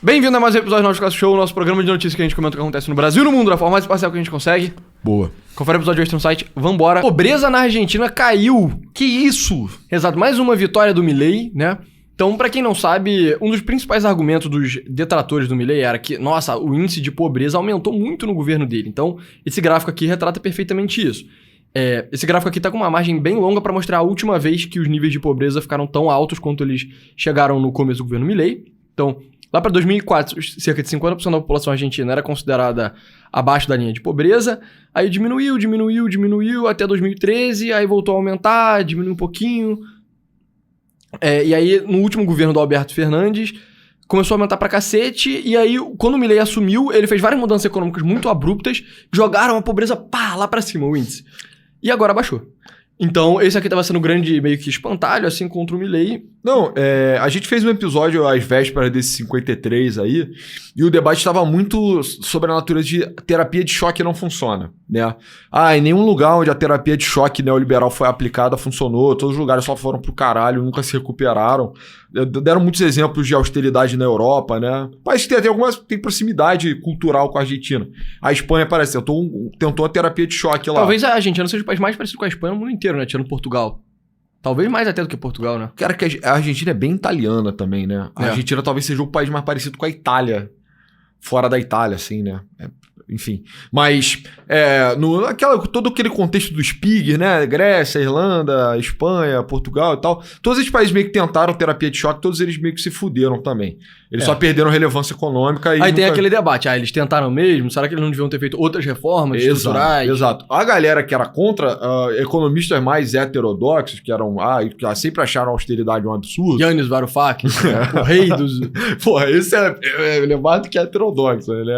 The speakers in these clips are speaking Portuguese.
Bem-vindo a mais um episódio do nosso Classic Show, nosso programa de notícias que a gente comenta o que acontece no Brasil e no mundo da forma mais imparcial que a gente consegue. Boa. Confere o episódio extra no site, vambora. Pobreza na Argentina caiu. Que isso? Exato, mais uma vitória do Milei, né? Então, pra quem não sabe, um dos principais argumentos dos detratores do Milei era que, nossa, o índice de pobreza aumentou muito no governo dele. Então, esse gráfico aqui retrata perfeitamente isso. Esse gráfico aqui tá com uma margem bem longa pra mostrar a última vez que os níveis de pobreza ficaram tão altos quanto eles chegaram no começo do governo Milei. Então, lá para 2004, cerca de 50% da população argentina era considerada abaixo da linha de pobreza. Aí diminuiu até 2013, aí voltou a aumentar, diminuiu um pouquinho. E aí, no último governo do Alberto Fernandes, começou a aumentar pra cacete. E aí, quando o Milei assumiu, ele fez várias mudanças econômicas muito abruptas, jogaram a pobreza lá pra cima, o índice. E agora baixou. Então, esse aqui tava sendo um grande meio que espantalho, assim, contra o Milei. Não, a gente fez um episódio às vésperas desse 53 aí, e o debate estava muito sobre a natureza de terapia de choque não funciona, né? Em nenhum lugar onde a terapia de choque neoliberal foi aplicada funcionou, todos os lugares só foram pro caralho, nunca se recuperaram. Deram muitos exemplos de austeridade na Europa, né? Mas tem proximidade cultural com a Argentina. A Espanha, parece, tentou a terapia de choque lá. Talvez a Argentina seja o país mais parecido com a Espanha no mundo inteiro, né? Tirando Portugal. Talvez mais até do que Portugal, né? Cara, que a Argentina é bem italiana também, né? A Argentina talvez seja o país mais parecido com a Itália. Fora da Itália, assim, né? Enfim. Mas, todo aquele contexto do Spig, né? Grécia, Irlanda, Espanha, Portugal e tal. Todos esses países meio que tentaram terapia de choque, todos eles meio que se fuderam também. Eles só perderam relevância econômica e... Aí tem aquele debate, eles tentaram mesmo? Será que eles não deviam ter feito outras reformas estruturais? Exato. A galera que era contra, economistas mais heterodoxos, que eram... que sempre acharam a austeridade um absurdo. Yanis Varoufakis, o rei dos... Porra, esse ele é mais do que heterodoxo, ele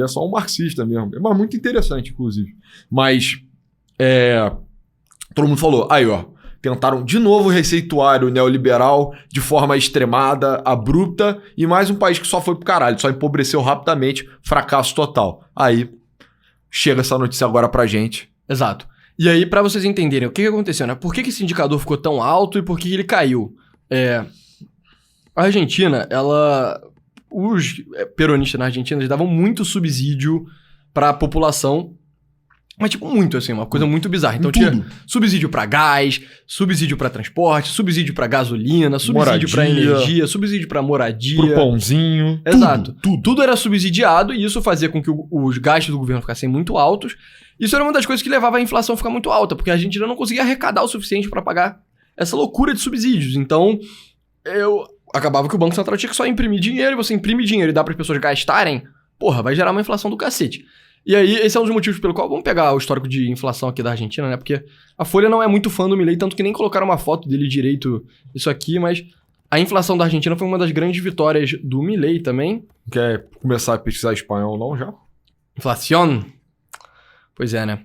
é só um marxista mesmo. Mas muito interessante, inclusive. Mas, todo mundo falou, tentaram de novo o receituário neoliberal de forma extremada, abrupta, e mais um país que só foi pro caralho, só empobreceu rapidamente, fracasso total. Aí, chega essa notícia agora pra gente. Exato. E aí, pra vocês entenderem o que aconteceu, né? Por que esse indicador ficou tão alto e por que ele caiu? A Argentina, os peronistas na Argentina, eles davam muito subsídio pra população, mas tipo muito assim, uma coisa muito bizarra. Então tinha subsídio pra gás, subsídio pra transporte, subsídio pra gasolina, subsídio pra energia, subsídio pra moradia. Pro pãozinho. Exato. Tudo era subsidiado e isso fazia com que os gastos do governo ficassem muito altos. Isso era uma das coisas que levava a inflação a ficar muito alta, porque a Argentina não conseguia arrecadar o suficiente pra pagar essa loucura de subsídios. Então, acabava que o Banco Central tinha que só imprimir dinheiro, e você imprime dinheiro e dá para as pessoas gastarem, vai gerar uma inflação do cacete. E aí, esse é um dos motivos pelo qual, vamos pegar o histórico de inflação aqui da Argentina, né? Porque a Folha não é muito fã do Milei, tanto que nem colocaram uma foto dele direito isso aqui, mas a inflação da Argentina foi uma das grandes vitórias do Milei também. Quer começar a pesquisar espanhol não já? Inflação? Pois é, né?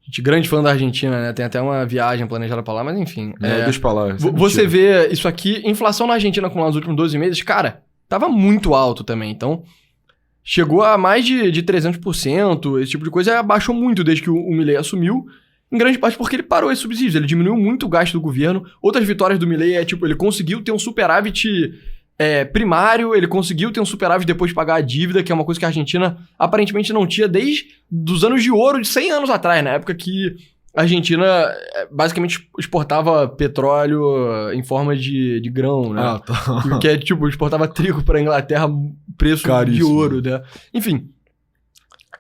Gente, grande fã da Argentina, né? Tem até uma viagem planejada pra lá, mas enfim. Deixa pra lá. Você vê isso aqui, inflação na Argentina acumulada nos últimos 12 meses, cara, tava muito alto também. Então, chegou a mais de 300%, esse tipo de coisa abaixou muito desde que o Milei assumiu, em grande parte porque ele parou esses subsídios, ele diminuiu muito o gasto do governo. Outras vitórias do Milei ele conseguiu ter um superávit primário, ele conseguiu ter um superávit depois de pagar a dívida, que é uma coisa que a Argentina aparentemente não tinha desde os anos de ouro de 100 anos atrás, na época que a Argentina basicamente exportava petróleo em forma de grão, né? Que exportava trigo pra Inglaterra, preço caríssimo, de ouro, né? Enfim.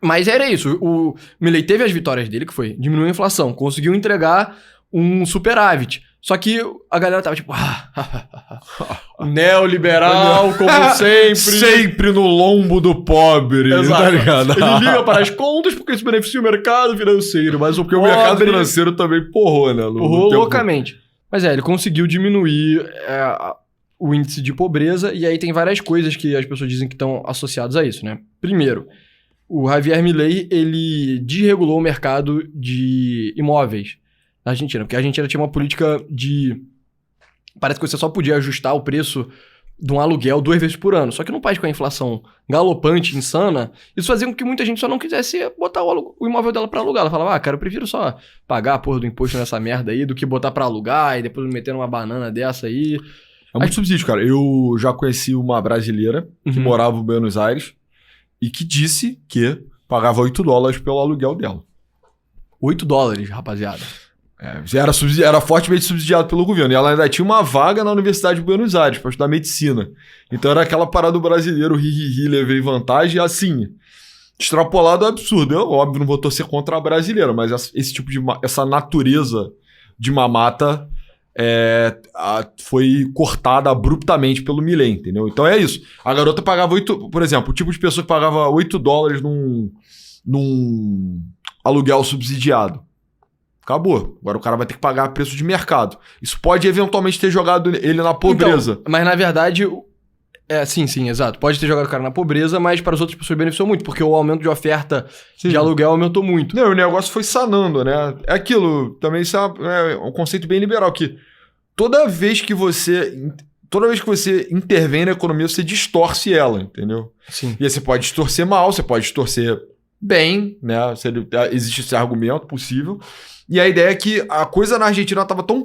Mas era isso, o Milei teve as vitórias dele, que foi diminuir a inflação, conseguiu entregar um superávit. Só que a galera tava tipo... neoliberal, como sempre. Sempre no lombo do pobre. Exato. Tá ligado? Ele liga para as contas porque isso beneficia o mercado financeiro. Mas porque o mercado financeiro também porrou, né? Porrou loucamente. Mas ele conseguiu diminuir o índice de pobreza. E aí tem várias coisas que as pessoas dizem que estão associadas a isso, né? Primeiro, o Javier Milei, ele desregulou o mercado de imóveis na Argentina, porque a Argentina tinha uma política parece que você só podia ajustar o preço de um aluguel 2 vezes por ano. Só que num país com a inflação galopante, insana, isso fazia com que muita gente só não quisesse botar o imóvel dela pra alugar. Ela falava, cara, eu prefiro só pagar a porra do imposto nessa merda aí do que botar pra alugar e depois meter numa banana dessa aí. É muito subsídio, cara. Eu já conheci uma brasileira que morava em Buenos Aires e que disse que pagava $8 pelo aluguel dela. $8, rapaziada. Era fortemente subsidiado pelo governo. E ela ainda tinha uma vaga na Universidade de Buenos Aires para estudar medicina. Então era aquela parada do brasileiro, levei vantagem, assim, extrapolado é absurdo. Eu, óbvio, não vou torcer contra a brasileira, mas esse tipo de essa natureza de mamata foi cortada abruptamente pelo Milei, entendeu? Então é isso. A garota pagava por exemplo, o tipo de pessoa que pagava $8 num aluguel subsidiado. Acabou. Agora o cara vai ter que pagar preço de mercado. Isso pode eventualmente ter jogado ele na pobreza. Então, mas na verdade, sim, exato. Pode ter jogado o cara na pobreza, mas para as outras pessoas beneficiou muito, porque o aumento de oferta de aluguel aumentou muito. Não, o negócio foi sanando, né? É aquilo, também isso é um conceito bem liberal, que toda vez que você intervém na economia, você distorce ela, entendeu? Sim. E aí você pode distorcer mal, você pode distorcer bem, né? Existe esse argumento possível. E a ideia é que a coisa na Argentina estava tão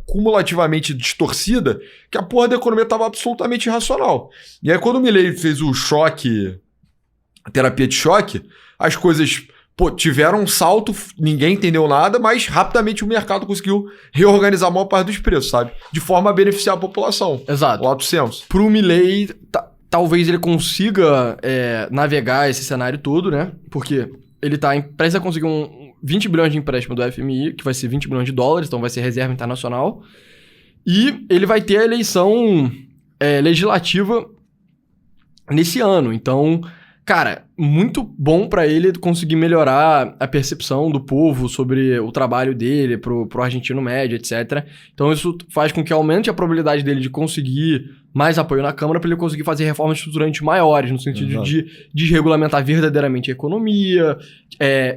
cumulativamente distorcida que a porra da economia estava absolutamente irracional. E aí quando o Milei fez o choque, a terapia de choque, as coisas tiveram um salto, ninguém entendeu nada, mas rapidamente o mercado conseguiu reorganizar a maior parte dos preços, sabe? De forma a beneficiar a população. Exato. Lato sensu. Pro Milei, talvez ele consiga navegar esse cenário todo, né? Porque ele tá prestes a conseguir 20 bilhões de empréstimo do FMI, que vai ser $20 bilhões, então vai ser reserva internacional. E ele vai ter a eleição legislativa nesse ano. Então, cara, muito bom pra ele conseguir melhorar a percepção do povo sobre o trabalho dele pro argentino médio, etc. Então isso faz com que aumente a probabilidade dele de conseguir mais apoio na Câmara para ele conseguir fazer reformas estruturantes maiores, no sentido de desregulamentar verdadeiramente a economia,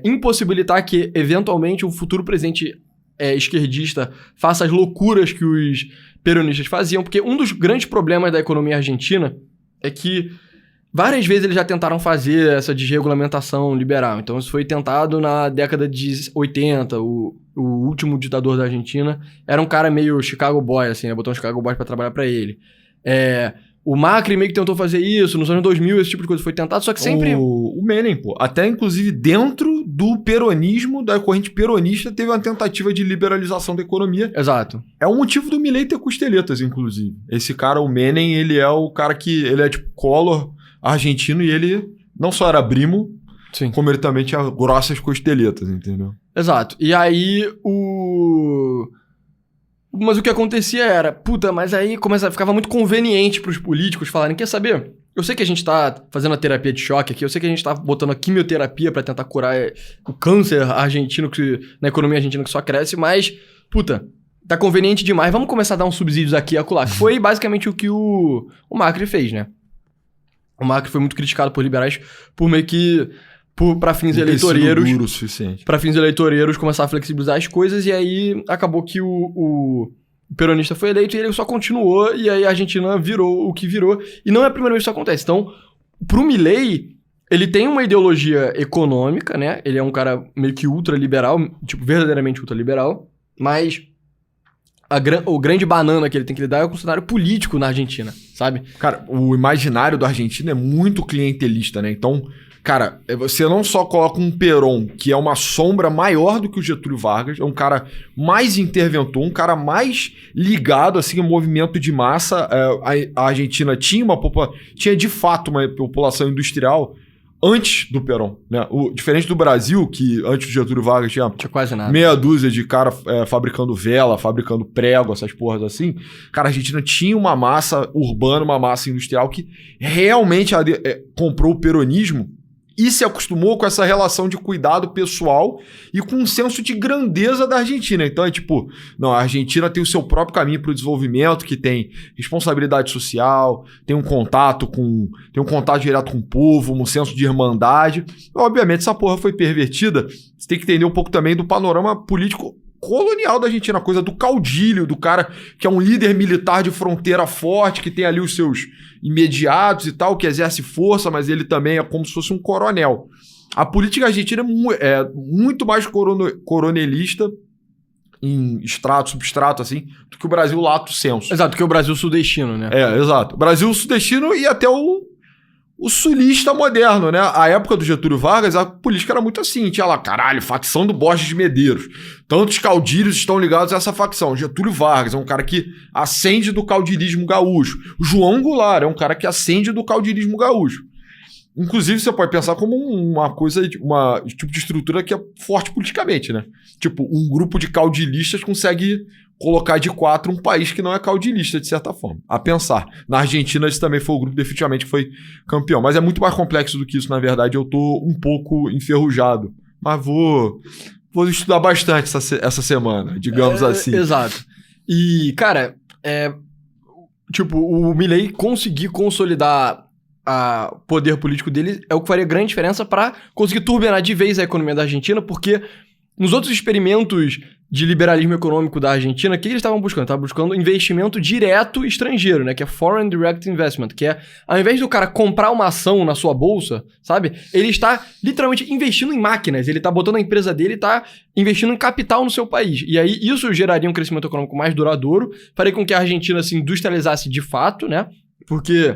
impossibilitar que, eventualmente, um futuro presidente esquerdista faça as loucuras que os peronistas faziam, porque um dos grandes problemas da economia argentina é que várias vezes eles já tentaram fazer essa desregulamentação liberal. Então isso foi tentado na década de 80, o último ditador da Argentina era um cara meio Chicago Boy, assim, né? Botou um Chicago Boy pra trabalhar pra ele. O Macri meio que tentou fazer isso, nos anos 2000 esse tipo de coisa foi tentado, só que sempre... O Menem, até inclusive dentro do peronismo, da corrente peronista, teve uma tentativa de liberalização da economia. Exato. É o motivo do Milei ter costeletas, inclusive. Esse cara, o Menem, ele é o cara que... Ele é tipo Collor argentino e ele não só era primo, sim, como ele também tinha grossas costeletas, entendeu? Exato. E aí Mas o que acontecia era, mas aí ficava muito conveniente pros políticos falarem, quer saber? Eu sei que a gente tá fazendo a terapia de choque aqui, eu sei que a gente tá botando a quimioterapia pra tentar curar o câncer argentino, na economia argentina que só cresce, mas, tá conveniente demais, vamos começar a dar uns subsídios aqui e acolá. Que foi basicamente o que o Macri fez, né? O Macri foi muito criticado por liberais por meio que... Para fins eleitoreiros. Duro o suficiente. Para fins eleitoreiros, começar a flexibilizar as coisas, e aí acabou que o peronista foi eleito e ele só continuou, e aí a Argentina virou o que virou. E não é a primeira vez que isso acontece. Então, pro Milei, ele tem uma ideologia econômica, né? Ele é um cara meio que ultraliberal, tipo, verdadeiramente ultraliberal, mas o grande banana que ele tem que lidar é com o cenário político na Argentina, sabe? Cara, o imaginário da Argentina é muito clientelista, né? Então, cara, você não só coloca um Perón, que é uma sombra maior do que o Getúlio Vargas, é um cara mais interventor, um cara mais ligado, assim, ao movimento de massa. A Argentina tinha de fato uma população industrial antes do Perón, né? Diferente do Brasil, que antes do Getúlio Vargas tinha quase nada. Meia dúzia de cara fabricando vela, fabricando prego, essas porras assim. Cara, a Argentina tinha uma massa urbana, uma massa industrial que realmente comprou o peronismo e se acostumou com essa relação de cuidado pessoal e com um senso de grandeza da Argentina. Então a Argentina tem o seu próprio caminho para o desenvolvimento, que tem responsabilidade social, tem um contato direto com o povo, um senso de irmandade. Obviamente essa porra foi pervertida. Você tem que entender um pouco também do panorama político colonial da Argentina, a coisa do caudilho, do cara que é um líder militar de fronteira forte, que tem ali os seus imediatos e tal, que exerce força, mas ele também é como se fosse um coronel. A política argentina é muito mais coronelista em extrato, substrato, assim, do que o Brasil lato sensu. Exato, que é o Brasil sudestino, né? Exato. O Brasil sudestino e até o sulista moderno, né? A época do Getúlio Vargas, a política era muito assim. Tinha lá, caralho, facção do Borges de Medeiros. Tantos caudilhos estão ligados a essa facção. Getúlio Vargas é um cara que ascende do caudilismo gaúcho. O João Goulart é um cara que ascende do caudilismo gaúcho. Inclusive, você pode pensar como uma coisa, uma tipo de estrutura que é forte politicamente, né? Tipo, um grupo de caudilistas consegue colocar de 4 um país que não é caudilista, de certa forma. A pensar. Na Argentina, esse também foi o grupo definitivamente que foi campeão. Mas é muito mais complexo do que isso, na verdade. Eu tô um pouco enferrujado. Mas vou estudar bastante essa semana, digamos assim. Exato. E, cara, tipo, o Milei conseguir consolidar o poder político dele é o que faria grande diferença para conseguir turbinar de vez a economia da Argentina, porque nos outros experimentos de liberalismo econômico da Argentina, o que eles estavam buscando? Estavam buscando investimento direto estrangeiro, né? Que é Foreign Direct Investment, que é, ao invés do cara comprar uma ação na sua bolsa, sabe? Ele está literalmente investindo em máquinas, ele está botando a empresa dele e está investindo em capital no seu país. E aí isso geraria um crescimento econômico mais duradouro, faria com que a Argentina se industrializasse de fato, né? Porque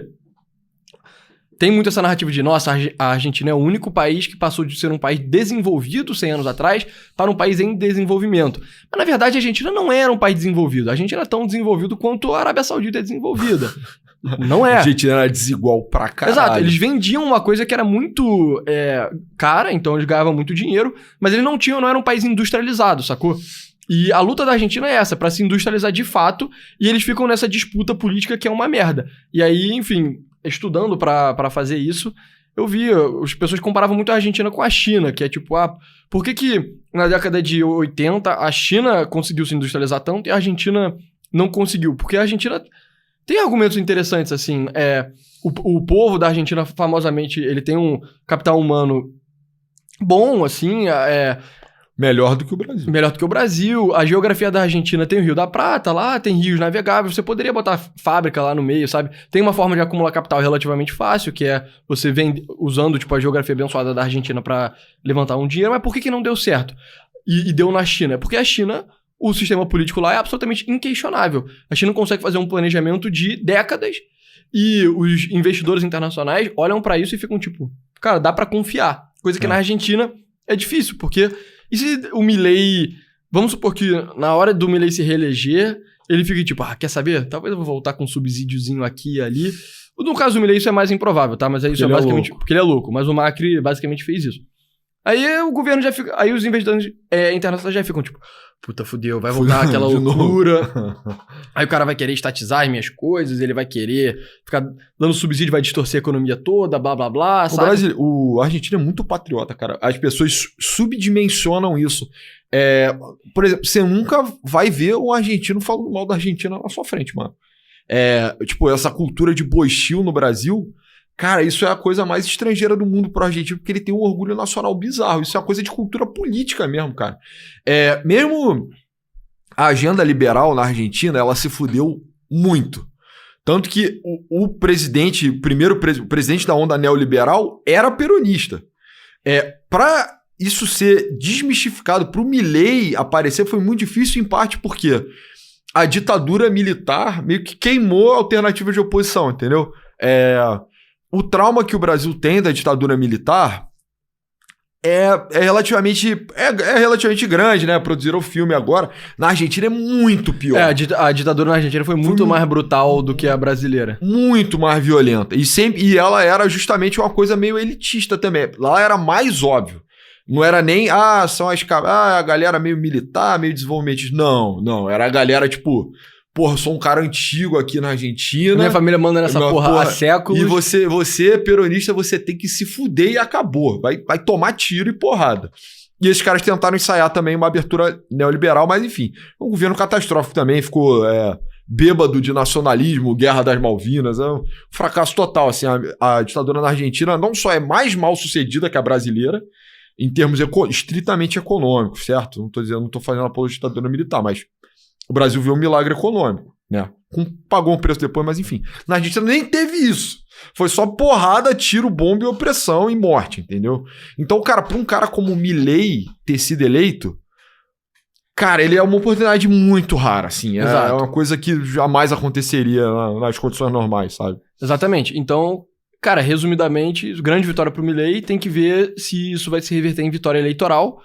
tem muito essa narrativa de, nossa, a Argentina é o único país que passou de ser um país desenvolvido 100 anos atrás para um país em desenvolvimento. Mas, na verdade, a Argentina não era um país desenvolvido. A Argentina era tão desenvolvido quanto a Arábia Saudita é desenvolvida. Não é. A Argentina era desigual pra caralho. Exato. Eles vendiam uma coisa que era muito cara, então eles ganhavam muito dinheiro, mas eles não eram um país industrializado, sacou? E a luta da Argentina é essa, pra se industrializar de fato, e eles ficam nessa disputa política que é uma merda. E aí, enfim, estudando pra fazer isso, eu vi, as pessoas comparavam muito a Argentina com a China, que é tipo, por que na década de 80 a China conseguiu se industrializar tanto e a Argentina não conseguiu? Porque a Argentina tem argumentos interessantes, assim, o povo da Argentina, famosamente, ele tem um capital humano bom, assim, melhor do que o Brasil. Melhor do que o Brasil. A geografia da Argentina tem o Rio da Prata lá, tem rios navegáveis. Você poderia botar fábrica lá no meio, sabe? Tem uma forma de acumular capital relativamente fácil, que é você usando tipo, a geografia abençoada da Argentina pra levantar um dinheiro. Mas por que não deu certo? E deu na China? Porque a China, o sistema político lá é absolutamente inquestionável. A China consegue fazer um planejamento de décadas e os investidores internacionais olham pra isso e ficam tipo, cara, dá pra confiar. Coisa que na Argentina é difícil, porque... E se o Milei... Vamos supor que na hora do Milei se reeleger, ele fica tipo, quer saber? Talvez eu vou voltar com um subsídiozinho aqui e ali. No caso do Milei isso é mais improvável, tá? Mas aí isso é basicamente... Porque ele é louco. Mas o Macri basicamente fez isso. Aí o governo já fica... Aí os investidores internacionais já ficam tipo... Puta, fudeu, vai voltar aquela loucura. Aí o cara vai querer estatizar as minhas coisas, ele vai querer ficar dando subsídio, vai distorcer a economia toda, blá, blá, blá, sabe? O argentino é muito patriota, cara. As pessoas subdimensionam isso. Por exemplo, você nunca vai ver um argentino falando mal da Argentina na sua frente, mano. Tipo, essa cultura de boixil no Brasil... Cara, isso é a coisa mais estrangeira do mundo pro argentino, porque ele tem um orgulho nacional bizarro. Isso é uma coisa de cultura política mesmo, cara. Mesmo a agenda liberal na Argentina, ela se fudeu muito. Tanto que o presidente, o presidente da onda neoliberal era peronista. Pra isso ser desmistificado, pro Milei aparecer, foi muito difícil, em parte porque a ditadura militar meio que queimou a alternativa de oposição, entendeu? O trauma que o Brasil tem da ditadura militar é relativamente grande, né? Produziram o filme agora. Na Argentina é muito pior. A ditadura na Argentina foi muito mais brutal do que a brasileira. Muito mais violenta. E ela era justamente uma coisa meio elitista também. Lá era mais óbvio. Não era nem, são a galera meio militar, meio desenvolvimentista. Não. Era a galera, tipo... Porra, sou um cara antigo aqui na Argentina. Minha família manda nessa porra há séculos. E você, peronista, você tem que se fuder e acabou. Vai tomar tiro e porrada. E esses caras tentaram ensaiar também uma abertura neoliberal, mas enfim. Um governo catastrófico também, ficou bêbado de nacionalismo, guerra das Malvinas. É um fracasso total. Assim, a ditadura na Argentina não só é mais mal sucedida que a brasileira, em termos estritamente econômicos, certo? Não tô fazendo apologia de ditadura militar, mas... O Brasil viu um milagre econômico, né? Pagou um preço depois, mas enfim. Na Argentina nem teve isso. Foi só porrada, tiro, bomba e opressão e morte, entendeu? Então, cara, pra um cara como o Milei ter sido eleito, Cara, ele é uma oportunidade muito rara, assim. É Exato. uma coisa que jamais aconteceria nas condições normais, sabe? Exatamente. Então, cara, resumidamente, grande vitória pro Milei, tem que ver se isso vai se reverter em vitória eleitoral,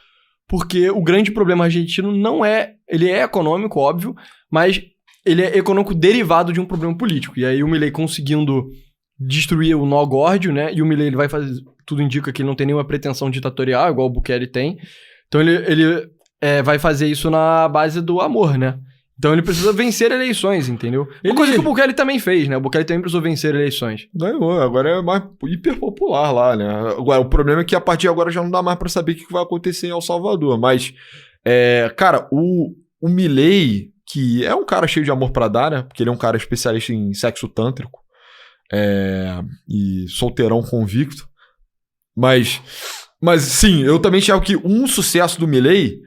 porque o grande problema argentino não é... Ele é econômico, óbvio, mas ele é econômico derivado de um problema político. E aí o Milei conseguindo destruir o nó górdio, né? E o Milei, ele vai fazer... Tudo indica que ele não tem nenhuma pretensão ditatorial, igual o Bukele tem. Então ele vai fazer isso na base do amor, né? Então ele precisa vencer eleições, entendeu? Uma coisa que o Bukele também fez, né? O Bukele também precisou vencer eleições. Ganhou, agora é mais hiper popular lá, né? Agora, o problema é que a partir de agora já não dá mais pra saber o que vai acontecer em El Salvador. Mas, cara, o Milei, que é um cara cheio de amor pra dar, né? Porque ele é um cara especialista em sexo tântrico e solteirão convicto. Mas sim, eu também acho que um sucesso do Milei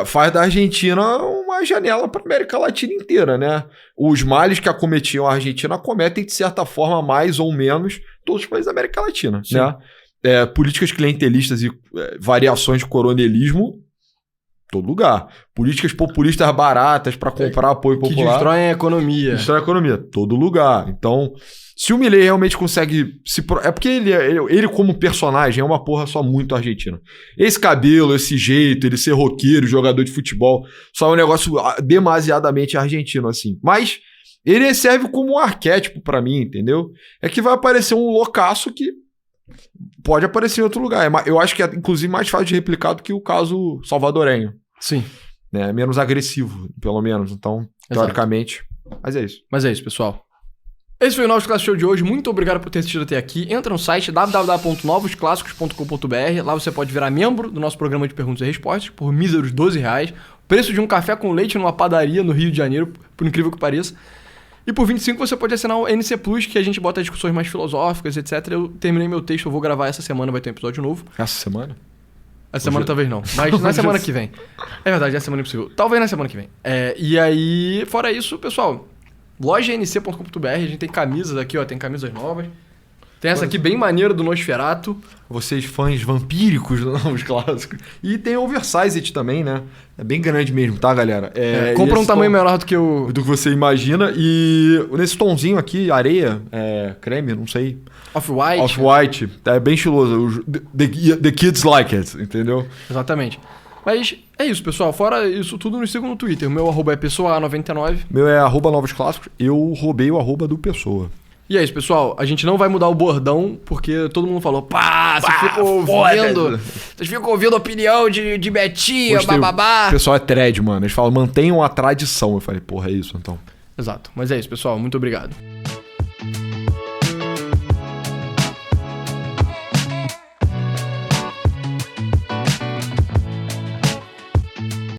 faz da Argentina uma janela para a América Latina inteira, né? Os males que acometiam a Argentina acometem, de certa forma, mais ou menos, todos os países da América Latina, né? Políticas clientelistas e variações de coronelismo, todo lugar. Políticas populistas baratas para comprar apoio popular. Que destroem a economia. Destrói a economia, todo lugar. Então, se o Milei realmente consegue é porque ele como personagem é uma porra só muito argentina. Esse cabelo, esse jeito, ele ser roqueiro, jogador de futebol, só é um negócio demasiadamente argentino, assim. Mas ele serve como um arquétipo pra mim, entendeu? É que vai aparecer um loucaço que pode aparecer em outro lugar. Eu acho que é, inclusive, mais fácil de replicar do que o caso salvadorenho. Sim. Né? Menos agressivo, pelo menos. Então, teoricamente... Mas é isso. Pessoal. Esse foi o Novos Clássicos Show de hoje. Muito obrigado por ter assistido até aqui. Entra no site www.novosclassicos.com.br. Lá você pode virar membro do nosso programa de perguntas e respostas por míseros R$12. Preço de um café com leite numa padaria no Rio de Janeiro, por incrível que pareça. E por 25 você pode assinar o NC Plus, que a gente bota discussões mais filosóficas, etc. Eu terminei meu texto, eu vou gravar essa semana, vai ter um episódio novo. Essa semana? Essa semana talvez não, mas na semana que vem. É verdade, é a semana impossível. Talvez na semana que vem. E aí, fora isso, pessoal, lojanc.com.br, a gente tem camisas aqui, ó, tem camisas novas. Tem essa aqui bem maneira do Nosferatu. Vocês fãs vampíricos dos Novos Clássicos. E tem oversized também, né? É bem grande mesmo, tá, galera? Compra um tamanho menor do que do que você imagina. E nesse tomzinho aqui, areia, creme, não sei. Off-white. Off-white. É bem estiloso. The kids like it, entendeu? Exatamente. Mas é isso, pessoal. Fora isso tudo, nos sigam no Twitter. O meu arroba é pessoa99. Meu é @Novos Clássicos. Eu roubei o arroba do Pessoa. E é isso, pessoal. A gente não vai mudar o bordão, porque todo mundo falou, vocês ficam ouvindo a opinião de Betinho, bababá. O pessoal é thread, mano. Eles falam, mantenham a tradição. Eu falei, porra, é isso, então. Exato. Mas é isso, pessoal. Muito obrigado.